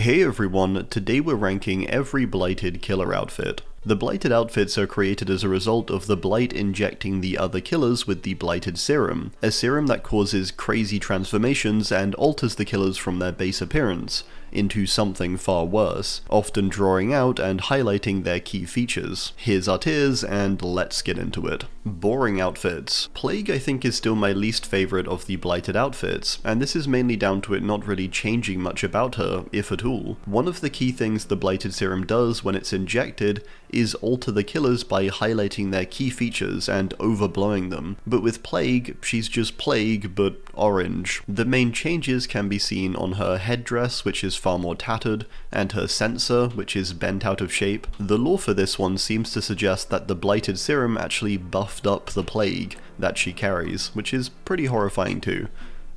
Hey everyone, today we're ranking every Blighted killer outfit. The Blighted outfits are created as a result of the Blight injecting the other killers with the Blighted serum, a serum that causes crazy transformations and alters the killers from their base appearance into something far worse, often drawing out and highlighting their key features. Here's our tiers, and let's get into it. Boring outfits. Plague I think is still my least favourite of the Blighted outfits, and this is mainly down to it not really changing much about her, if at all. One of the key things the Blighted serum does when it's injected is alter the killers by highlighting their key features and overblowing them, but with Plague, she's just Plague but orange. The main changes can be seen on her headdress, which is far more tattered, and her sensor, which is bent out of shape. The lore for this one seems to suggest that the Blighted serum actually buffed up the Plague that she carries, which is pretty horrifying too.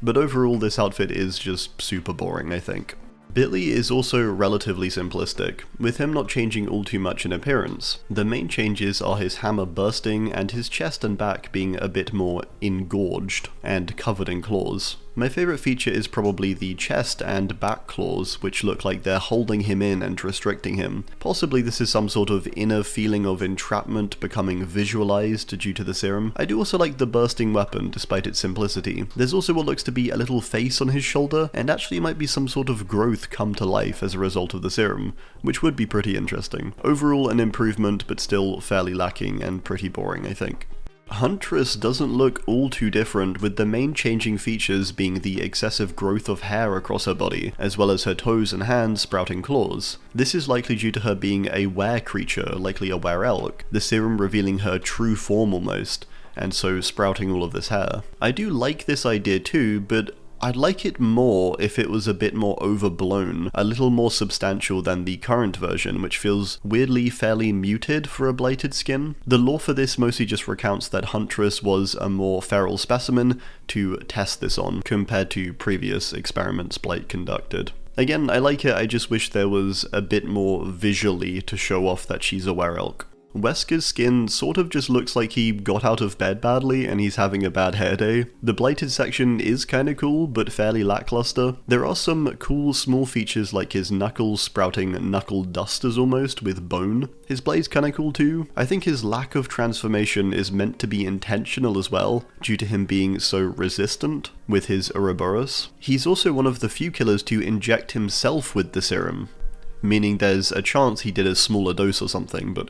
But overall this outfit is just super boring, I think. Billy is also relatively simplistic, with him not changing all too much in appearance. The main changes are his hammer bursting and his chest and back being a bit more engorged and covered in claws. My favourite feature is probably the chest and back claws, which look like they're holding him in and restricting him. Possibly this is some sort of inner feeling of entrapment becoming visualised due to the serum. I do also like the bursting weapon, despite its simplicity. There's also what looks to be a little face on his shoulder, and actually might be some sort of growth come to life as a result of the serum, which would be pretty interesting. Overall an improvement, but still fairly lacking and pretty boring, I think. Huntress doesn't look all too different, with the main changing features being the excessive growth of hair across her body, as well as her toes and hands sprouting claws. This is likely due to her being a were creature, likely a were elk, the serum revealing her true form almost, and so sprouting all of this hair. I do like this idea too, but I'd like it more if it was a bit more overblown, a little more substantial than the current version, which feels weirdly fairly muted for a Blighted skin. The lore for this mostly just recounts that Huntress was a more feral specimen to test this on, compared to previous experiments Blight conducted. Again, I like it, I just wish there was a bit more visually to show off that she's a were-elk. Wesker's skin sort of just looks like he got out of bed badly and he's having a bad hair day. The Blighted section is kinda cool, but fairly lackluster. There are some cool small features like his knuckles sprouting knuckle dusters almost, with bone. His blade's kinda cool too. I think his lack of transformation is meant to be intentional as well, due to him being so resistant with his Ouroboros. He's also one of the few killers to inject himself with the serum, meaning there's a chance he did a smaller dose or something, but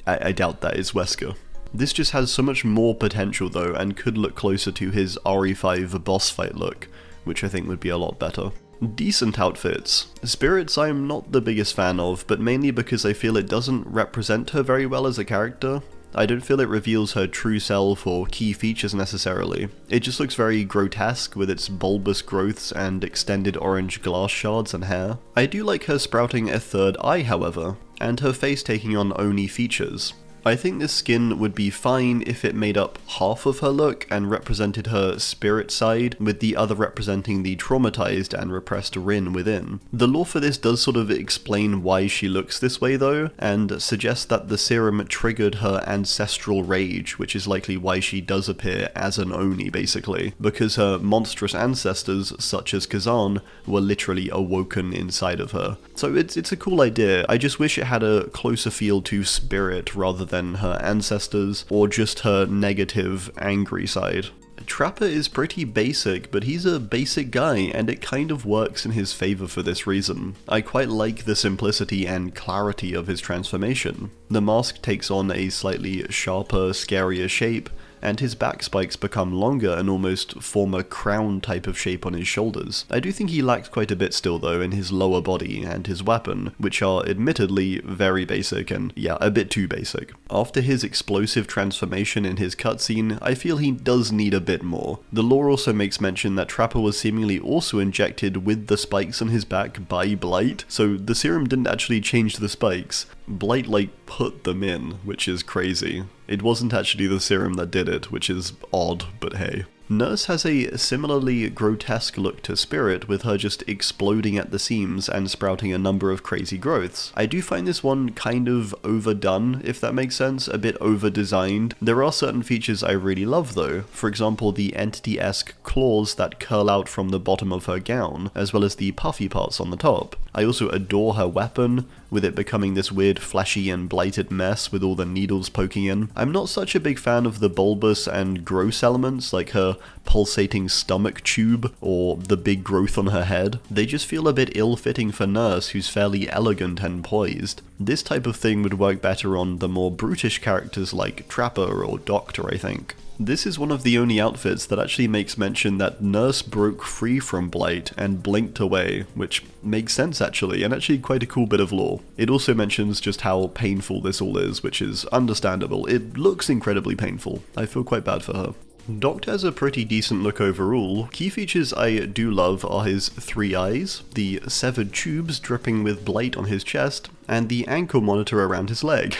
I doubt that is Wesker. This just has so much more potential though, and could look closer to his RE5 boss fight look, which I think would be a lot better. Decent outfits. Spirits I'm not the biggest fan of, but mainly because I feel it doesn't represent her very well as a character. I don't feel it reveals her true self or key features necessarily. It just looks very grotesque with its bulbous growths and extended orange glass shards and hair. I do like her sprouting a third eye however, and her face taking on Oni features. I think this skin would be fine if it made up half of her look and represented her spirit side, with the other representing the traumatized and repressed Rin within. The lore for this does sort of explain why she looks this way though, and suggests that the serum triggered her ancestral rage, which is likely why she does appear as an Oni basically, because her monstrous ancestors, such as Kazan, were literally awoken inside of her. So it's a cool idea, I just wish it had a closer feel to spirit rather than her ancestors, or just her negative, angry side. Trapper is pretty basic, but he's a basic guy, and it kind of works in his favour for this reason. I quite like the simplicity and clarity of his transformation. The mask takes on a slightly sharper, scarier shape, and his back spikes become longer and almost form a crown type of shape on his shoulders. I do think he lacks quite a bit still though in his lower body and his weapon, which are admittedly very basic and yeah, a bit too basic. After his explosive transformation in his cutscene, I feel he does need a bit more. The lore also makes mention that Trapper was seemingly also injected with the spikes on his back by Blight, so the serum didn't actually change the spikes. Blight put them in, which is crazy. It wasn't actually the serum that did it, which is odd, but hey. Nurse has a similarly grotesque look to Spirit, with her just exploding at the seams and sprouting a number of crazy growths. I do find this one kind of overdone, if that makes sense, a bit over-designed. There are certain features I really love though, for example the entity-esque claws that curl out from the bottom of her gown, as well as the puffy parts on the top. I also adore her weapon, with it becoming this weird fleshy and blighted mess with all the needles poking in. I'm not such a big fan of the bulbous and gross elements, like her pulsating stomach tube or the big growth on her head. They just feel a bit ill-fitting for Nurse, who's fairly elegant and poised. This type of thing would work better on the more brutish characters like Trapper or Doctor, I think. This is one of the only outfits that actually makes mention that Nurse broke free from Blight and blinked away, which makes sense actually, and actually quite a cool bit of lore. It also mentions just how painful this all is, which is understandable. It looks incredibly painful. I feel quite bad for her. Doctor has a pretty decent look overall. Key features I do love are his 3 eyes, the severed tubes dripping with Blight on his chest, and the ankle monitor around his leg.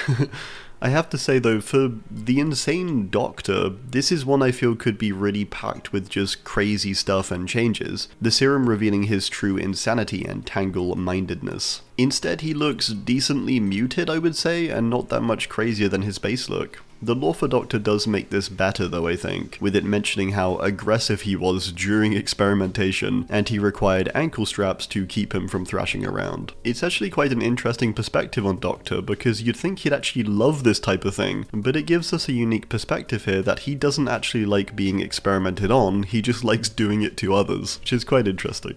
I have to say though, for the insane Doctor, this is one I feel could be really packed with just crazy stuff and changes, the serum revealing his true insanity and tangle-mindedness. Instead, he looks decently muted, I would say, and not that much crazier than his base look. The lore for Doctor does make this better though, I think, with it mentioning how aggressive he was during experimentation, and he required ankle straps to keep him from thrashing around. It's actually quite an interesting perspective on Doctor, because you'd think he'd actually love this type of thing, but it gives us a unique perspective here that he doesn't actually like being experimented on, he just likes doing it to others, which is quite interesting.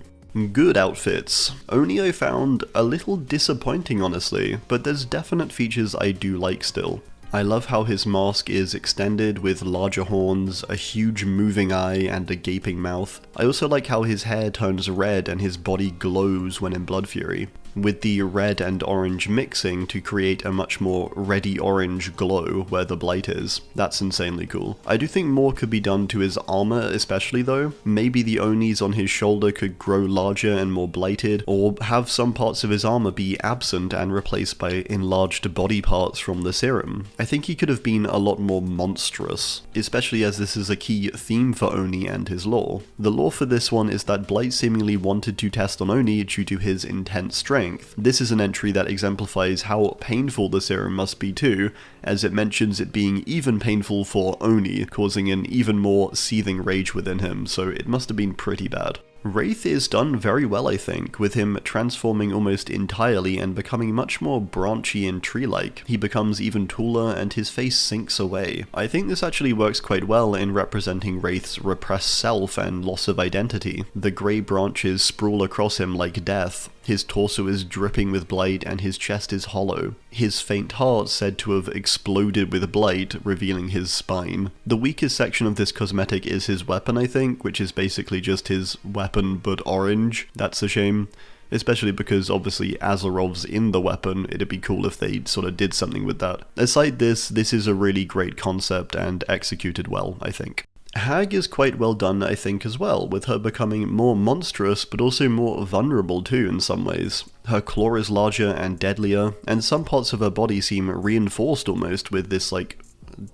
Good outfits. Oni I found a little disappointing honestly, but there's definite features I do like still. I love how his mask is extended with larger horns, a huge moving eye, and a gaping mouth. I also like how his hair turns red and his body glows when in Blood Fury, with the red and orange mixing to create a much more reddy orange glow where the Blight is. That's insanely cool. I do think more could be done to his armor especially though. Maybe the Onis on his shoulder could grow larger and more blighted, or have some parts of his armor be absent and replaced by enlarged body parts from the serum. I think he could have been a lot more monstrous, especially as this is a key theme for Oni and his lore. The lore for this one is that Blight seemingly wanted to test on Oni due to his intense strength. This is an entry that exemplifies how painful the serum must be too, as it mentions it being even painful for Oni, causing an even more seething rage within him, so it must have been pretty bad. Wraith is done very well I think, with him transforming almost entirely and becoming much more branchy and tree-like. He becomes even taller and his face sinks away. I think this actually works quite well in representing Wraith's repressed self and loss of identity. The grey branches sprawl across him like death. His torso is dripping with blight and his chest is hollow. His faint heart said to have exploded with blight, revealing his spine. The weakest section of this cosmetic is his weapon I think, which is basically just his weapon but orange. That's a shame. Especially because obviously AZHYMOVS in the weapon, it'd be cool if they sort of did something with that. Aside this is a really great concept and executed well, I think. Hag is quite well done I think as well, with her becoming more monstrous but also more vulnerable too in some ways. Her claw is larger and deadlier, and some parts of her body seem reinforced almost with this like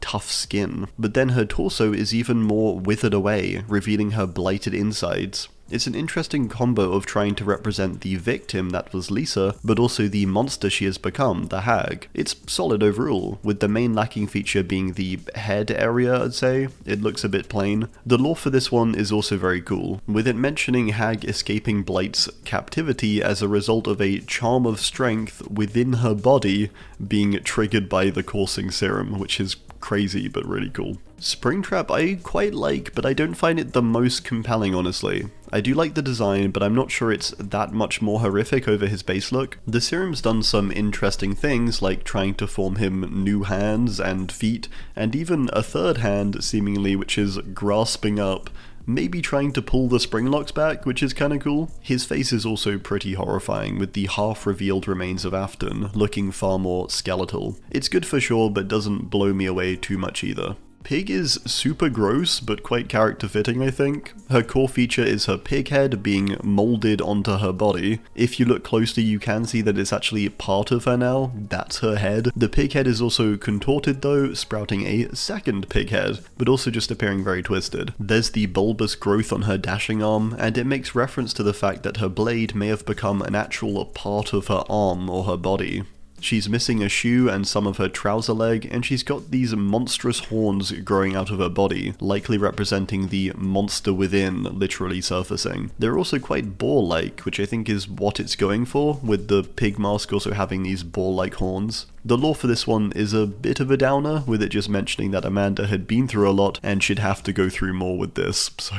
tough skin. But then her torso is even more withered away, revealing her blighted insides. It's an interesting combo of trying to represent the victim that was Lisa, but also the monster she has become, the Hag. It's solid overall, with the main lacking feature being the head area, I'd say. It looks a bit plain. The lore for this one is also very cool, with it mentioning Hag escaping Blight's captivity as a result of a charm of strength within her body being triggered by the coursing serum, which is crazy but really cool. Springtrap I quite like, but I don't find it the most compelling honestly. I do like the design, but I'm not sure it's that much more horrific over his base look. The serum's done some interesting things, like trying to form him new hands and feet, and even a third hand seemingly, which is grasping up, maybe trying to pull the spring locks back, which is kinda cool. His face is also pretty horrifying, with the half-revealed remains of Afton looking far more skeletal. It's good for sure, but doesn't blow me away too much either. Pig is super gross, but quite character fitting, I think. Her core feature is her pig head being molded onto her body. If you look closely, you can see that it's actually part of her now. That's her head. The pig head is also contorted though, sprouting a second pig head, but also just appearing very twisted. There's the bulbous growth on her dashing arm, and it makes reference to the fact that her blade may have become an actual part of her arm or her body. She's missing a shoe and some of her trouser leg, and she's got these monstrous horns growing out of her body, likely representing the monster within literally surfacing. They're also quite boar-like, which I think is what it's going for, with the pig mask also having these boar-like horns. The lore for this one is a bit of a downer, with it just mentioning that Amanda had been through a lot and she'd have to go through more with this, so...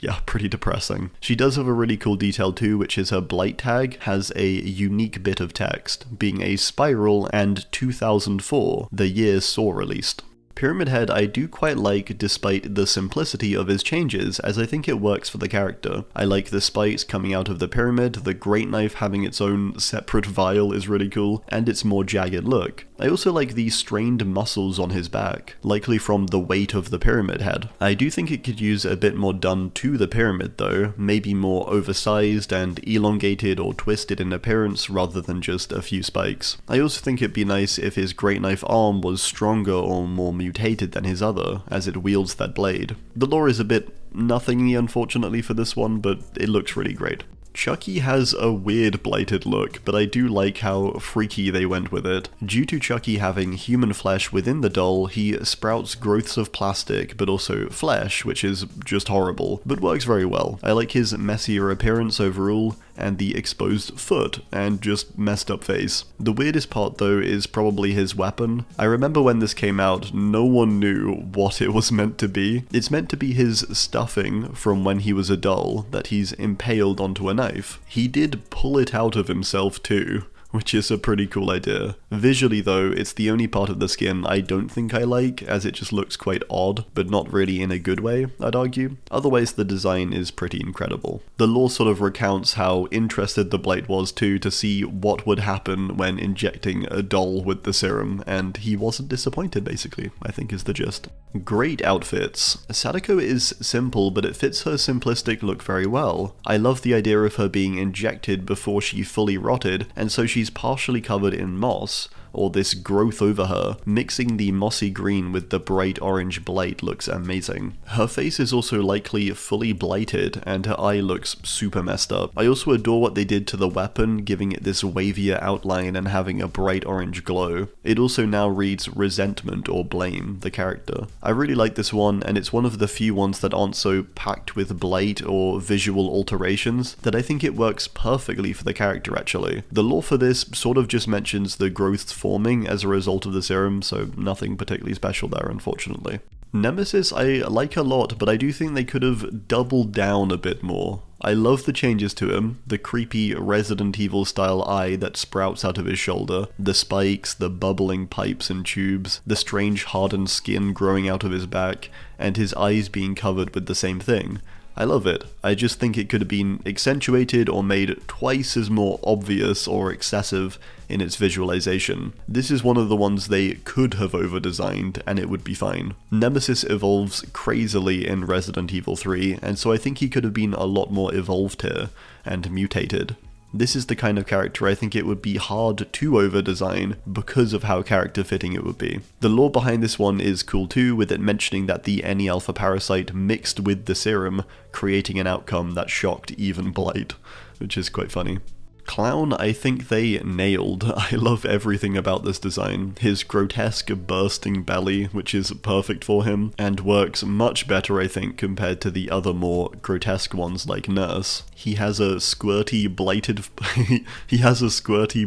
yeah, pretty depressing. She does have a really cool detail too, which is her Blight tag has a unique bit of text, being a spiral and 2004, the year Saw released. Pyramid Head I do quite like despite the simplicity of his changes, as I think it works for the character. I like the spikes coming out of the pyramid, the great knife having its own separate vial is really cool, and its more jagged look. I also like the strained muscles on his back, likely from the weight of the pyramid head. I do think it could use a bit more done to the pyramid though, maybe more oversized and elongated or twisted in appearance rather than just a few spikes. I also think it'd be nice if his great knife arm was stronger or more mutated than his other, as it wields that blade. The lore is a bit nothingy unfortunately for this one, but it looks really great. Chucky has a weird blighted look, but I do like how freaky they went with it. Due to Chucky having human flesh within the doll, he sprouts growths of plastic, but also flesh, which is just horrible, but works very well. I like his messier appearance overall, and the exposed foot, and just messed up face. The weirdest part though is probably his weapon. I remember when this came out, no one knew what it was meant to be. It's meant to be his stuffing from when he was a doll that he's impaled onto a knife. He did pull it out of himself too, which is a pretty cool idea. Visually though, it's the only part of the skin I don't think I like, as it just looks quite odd, but not really in a good way, I'd argue. Otherwise the design is pretty incredible. The lore sort of recounts how interested the Blight was too to see what would happen when injecting a doll with the serum, and he wasn't disappointed basically, I think is the gist. Great outfits. Sadako is simple, but it fits her simplistic look very well. I love the idea of her being injected before she fully rotted, and so she's partially covered in moss, or this growth over her. Mixing the mossy green with the bright orange blight looks amazing. Her face is also likely fully blighted, and her eye looks super messed up. I also adore what they did to the weapon, giving it this wavier outline and having a bright orange glow. It also now reads resentment or blame, the character. I really like this one, and it's one of the few ones that aren't so packed with blight or visual alterations that I think it works perfectly for the character actually. The lore for this sort of just mentions the growths forming as a result of the serum, so nothing particularly special there unfortunately. Nemesis I like a lot, but I do think they could have doubled down a bit more. I love the changes to him, the creepy Resident Evil style eye that sprouts out of his shoulder, the spikes, the bubbling pipes and tubes, the strange hardened skin growing out of his back, and his eyes being covered with the same thing. I love it. I just think it could have been accentuated or made twice as more obvious or excessive in its visualization. This is one of the ones they could have over-designed and it would be fine. Nemesis evolves crazily in Resident Evil 3, and so I think he could have been a lot more evolved here and mutated. This is the kind of character I think it would be hard to over-design because of how character-fitting it would be. The lore behind this one is cool too, with it mentioning that the Any-Alpha parasite mixed with the serum, creating an outcome that shocked even Blight, which is quite funny. Clown, I think they nailed. I love everything about this design. His grotesque bursting belly, which is perfect for him, and works much better I think compared to the other more grotesque ones like Nurse. He has a squirty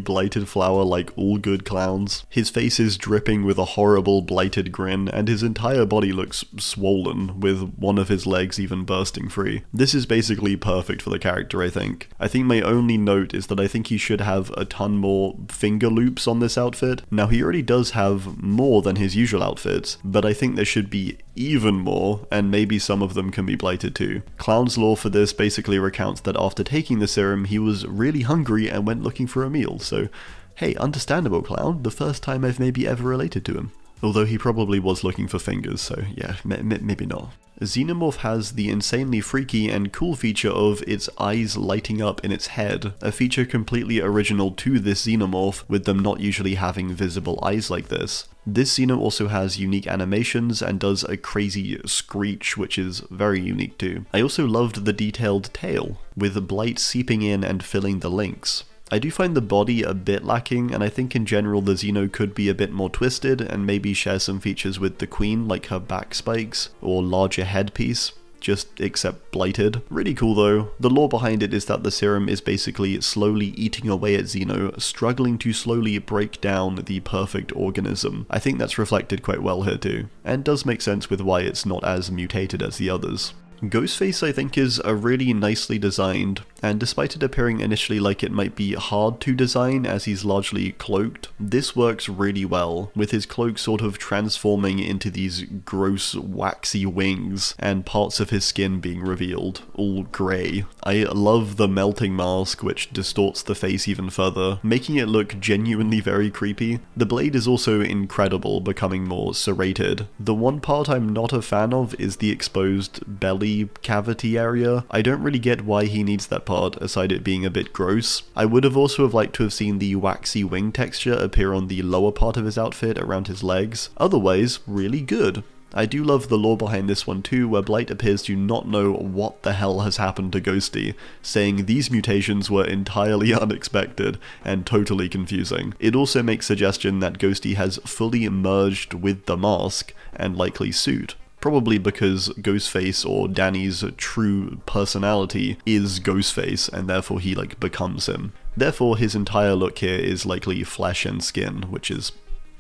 blighted flower like all good clowns. His face is dripping with a horrible blighted grin, and his entire body looks swollen, with one of his legs even bursting free. This is basically perfect for the character I think. I think my only note is that I think he should have a ton more finger loops on this outfit. Now he already does have more than his usual outfits, but I think there should be even more, and maybe some of them can be blighted too. Clown's lore for this basically recounts that after taking the serum he was really hungry and went looking for a meal, so hey, understandable Clown, the first time I've maybe ever related to him. Although he probably was looking for fingers, so yeah, maybe not. Xenomorph has the insanely freaky and cool feature of its eyes lighting up in its head, a feature completely original to this Xenomorph, with them not usually having visible eyes like this. This Xeno also has unique animations and does a crazy screech, which is very unique too. I also loved the detailed tail, with Blight seeping in and filling the links. I do find the body a bit lacking, and I think in general the Xeno could be a bit more twisted and maybe share some features with the Queen, like her back spikes or larger headpiece, just except blighted. Really cool though. The lore behind it is that the serum is basically slowly eating away at Xeno, struggling to slowly break down the perfect organism. I think that's reflected quite well here too, and does make sense with why it's not as mutated as the others. Ghostface I think is a really nicely designed, and despite it appearing initially like it might be hard to design as he's largely cloaked, this works really well, with his cloak sort of transforming into these gross waxy wings and parts of his skin being revealed, all grey. I love the melting mask which distorts the face even further, making it look genuinely very creepy. The blade is also incredible, becoming more serrated. The one part I'm not a fan of is the exposed belly cavity area. I don't really get why he needs that part, aside it being a bit gross. I would have also liked to have seen the waxy wing texture appear on the lower part of his outfit around his legs. Otherwise, really good. I do love the lore behind this one too, where Blight appears to not know what the hell has happened to Ghosty, saying these mutations were entirely unexpected and totally confusing. It also makes suggestion that Ghosty has fully merged with the mask and likely suit. Probably because Ghostface, or Danny's true personality, is Ghostface, and therefore he becomes him. Therefore his entire look here is likely flesh and skin, which is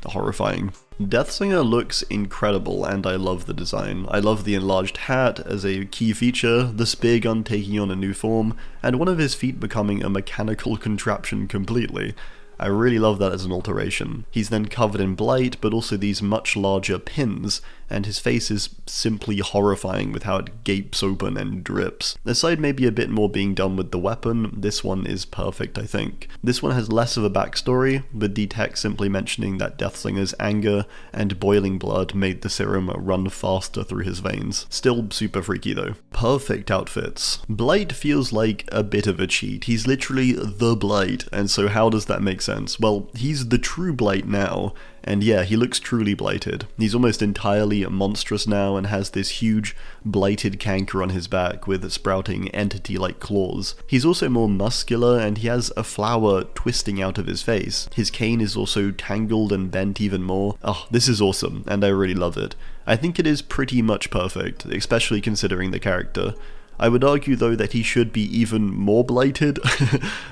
horrifying. Deathslinger looks incredible, and I love the design. I love the enlarged hat as a key feature, the spear gun taking on a new form, and one of his feet becoming a mechanical contraption completely. I really love that as an alteration. He's then covered in blight, but also these much larger pins, and his face is simply horrifying with how it gapes open and drips. Aside maybe a bit more being done with the weapon, this one is perfect I think. This one has less of a backstory, with the text simply mentioning that Deathslinger's anger and boiling blood made the serum run faster through his veins. Still super freaky though. Perfect outfits. Blight feels like a bit of a cheat. He's literally the Blight, and so how does that make sense? Well, he's the true Blight now, and yeah, he looks truly blighted. He's almost entirely monstrous now and has this huge blighted canker on his back with sprouting entity-like claws. He's also more muscular and he has a flower twisting out of his face. His cane is also tangled and bent even more. Oh, this is awesome, and I really love it. I think it is pretty much perfect, especially considering the character. I would argue though that he should be even more blighted,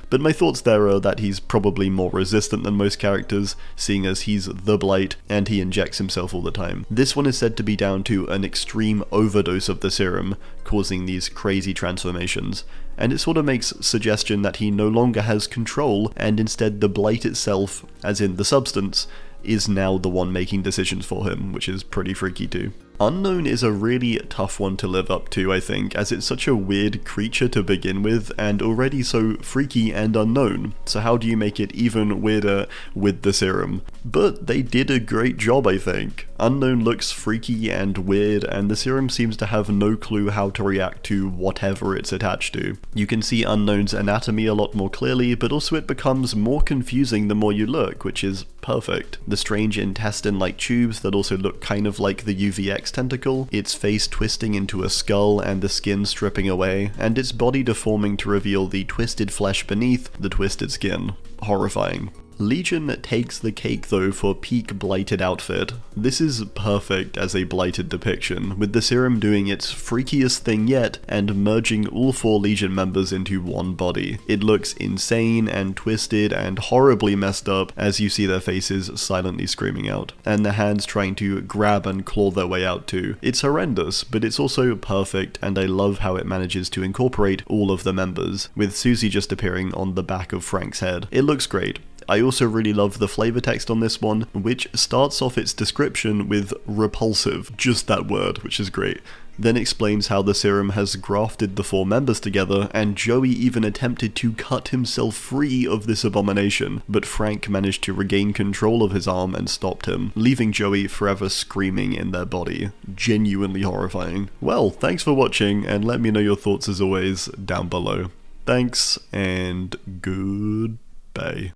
but my thoughts there are that he's probably more resistant than most characters, seeing as he's the Blight and he injects himself all the time. This one is said to be down to an extreme overdose of the serum, causing these crazy transformations, and it sort of makes suggestion that he no longer has control, and instead the Blight itself, as in the substance, is now the one making decisions for him, which is pretty freaky too. Unknown is a really tough one to live up to, I think, as it's such a weird creature to begin with, and already so freaky and unknown, so how do you make it even weirder with the serum? But they did a great job, I think. Unknown looks freaky and weird, and the serum seems to have no clue how to react to whatever it's attached to. You can see Unknown's anatomy a lot more clearly, but also it becomes more confusing the more you look, which is perfect. The strange intestine-like tubes that also look kind of like the UVX tentacle, its face twisting into a skull and the skin stripping away, and its body deforming to reveal the twisted flesh beneath the twisted skin. Horrifying. Legion takes the cake though for peak blighted outfit. This is perfect as a blighted depiction, with the serum doing its freakiest thing yet and merging all 4 Legion members into one body. It looks insane and twisted and horribly messed up as you see their faces silently screaming out, and their hands trying to grab and claw their way out too. It's horrendous, but it's also perfect, and I love how it manages to incorporate all of the members, with Susie just appearing on the back of Frank's head. It looks great. I also really love the flavor text on this one, which starts off its description with repulsive, just that word, which is great. Then explains how the serum has grafted the 4 members together, and Joey even attempted to cut himself free of this abomination, but Frank managed to regain control of his arm and stopped him, leaving Joey forever screaming in their body. Genuinely horrifying. Well, thanks for watching, and let me know your thoughts as always down below. Thanks, and goodbye.